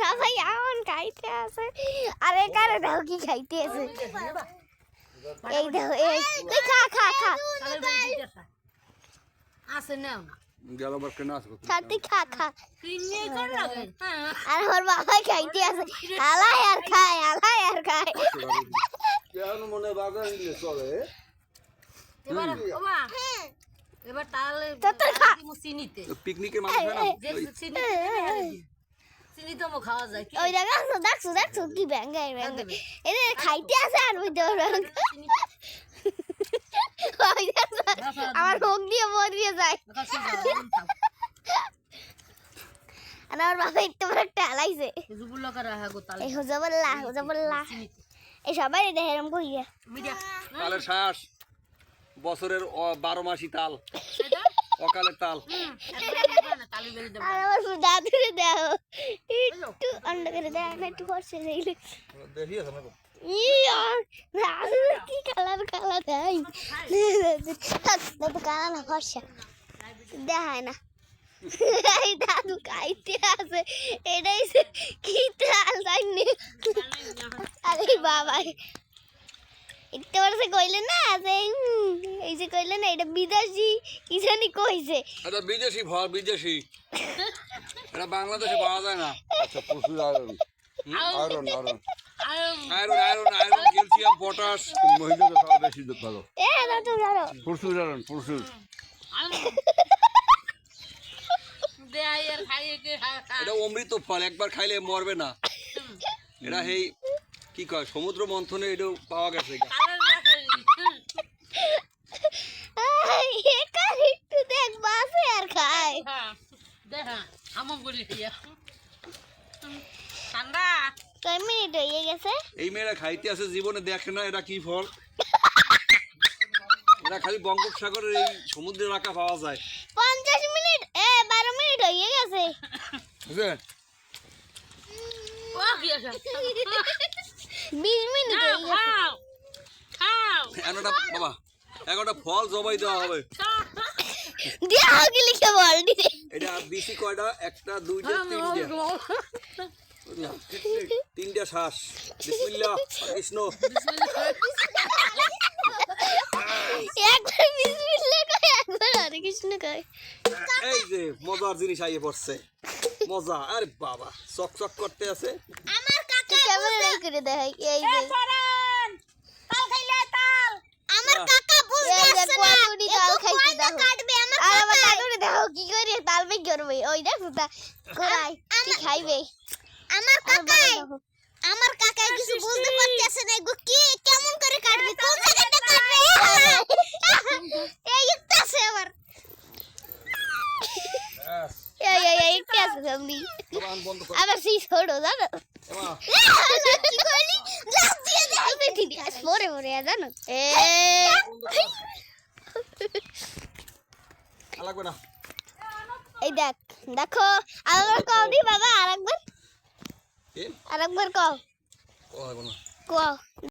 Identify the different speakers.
Speaker 1: বাবা এমন খাইতে আছে আরে কারে দাও কি খাইতে আছে এই দাও এই তুই খা খা খা
Speaker 2: আছে নাও না
Speaker 3: গেল বার কেন আসো
Speaker 1: সাথে খা খা
Speaker 2: কিনে কর লাগে
Speaker 1: আর ওর বাবা খাইতে আছে আলাই আর খায়
Speaker 3: কেন মনে বাজার নিলে চলে
Speaker 2: এবার বাবা এবার তাহলে চিনিতে
Speaker 3: পিকনিকের মানুষ হয় না
Speaker 2: যে চিনি তো খাওয়া যায় কি
Speaker 1: ওই দেখছো কি ব্যাঙ্গাই এই খাইতে আছে আর ওই দেওয়ার আমার মুখ দিয়ে মরিয়ে যায় আর আমার বাবা একটু বড় একটা হালাইছে
Speaker 2: জুবুল্লা করা হ্যাঁ গো তালে
Speaker 1: এই হুজাবল্লাহ এই সবাই দেখে এরকম কইয়া
Speaker 2: মিডিয়া
Speaker 3: তালের শ্বাস বছরের 12 মাসি তাল অকালের তাল
Speaker 2: তালি বেরি দেব
Speaker 1: আর আমার দাদুরে দাও একটু অন্য করে দাও না একটু বসে যাইলে
Speaker 3: দেখিয়ে শোনা
Speaker 1: কি কালার দেয় দাদু কালা না ফর্সা দেখায় না এই দাদু খাইতে আছে এটাই কি তাল জানি আরে বাবা একটু বড় কইলে না যে এই যে কইলে না এটা বিদেশি কি জানি কইছে
Speaker 3: এটা বিদেশি ফল বিদেশি এটা বাংলাদেশে পাওয়া যায় না আচ্ছা প্রচুর আয়রন ক্যালসিয়াম পটাশ মহিলাদের খাওয়া বেশি ভালো
Speaker 1: দাদু জানো
Speaker 3: প্রচুর প্রচুর
Speaker 2: দে আয়ার খাইয়ে কে
Speaker 3: এটা অমৃত ফল একবার খাইলে মরবে না এটা এই কি কয় সমুদ্র মন্থনে এটাও পাওয়া গেছে
Speaker 1: একটু দেখ বাসে আর খায়
Speaker 2: দেখা আমন বলি দিয়া ঠান্ডা
Speaker 1: কয় মিনিট হয়ে গেছে
Speaker 3: এই মেয়েরা খাইতে আছে জীবনে দেখে না এটা কি ফল এটা খালি বঙ্গোপসাগরের এই সমুদ্রে রাখা পাওয়া যায়
Speaker 1: 50 মিনিট 12 মিনিট হয়ে গেছে
Speaker 3: বুঝলেন
Speaker 2: ও কি আছে
Speaker 1: 20 মিনিট হয়ে গেছে
Speaker 2: খাও
Speaker 3: এনোটা বাবা একটা ফল জবাই দেওয়া হবে
Speaker 1: দেও কি লিখে বল দিতে
Speaker 3: এটা বিসি কয়টা একটা দুইটা তিনটা শ্বাস বিসমিল্লাহ কৃষ্ণ
Speaker 1: একবার বিসমিল্লাহ কয় একবার হরে কৃষ্ণ কয়
Speaker 3: এই যে মজার জিনিস আইয়ে পড়ছে মজা আরে বাবা চক চক করতে আছে
Speaker 1: আমার কাকা ক্যামেরা করে দেখাই এই যে
Speaker 2: তাল খাইলে তাল
Speaker 1: আমার কাকা বুঝতেছে না কতটি তাল খাইতে দাও কাটবে আমার দাদুরে দেখো কি করে তাল বে করবে ওই দেখো তা কোরাই কি খাইবে আমার কাকা কিছু বুঝতে পারতেছে না গো কি কেমন করে কাটবে কোন জায়গাটা কাটবে এই ইত্তাছে আবার এই কি আছে সামনে আবার সেই ছোড়ো জানো কি কইলি লাভ দিয়ে দেখাইবে দিদি পরে জানো
Speaker 3: লাগবে না
Speaker 1: এই দেখো আরেকবার কও দি বাবা আরেকবার কও
Speaker 3: ও লাগবে না
Speaker 1: কও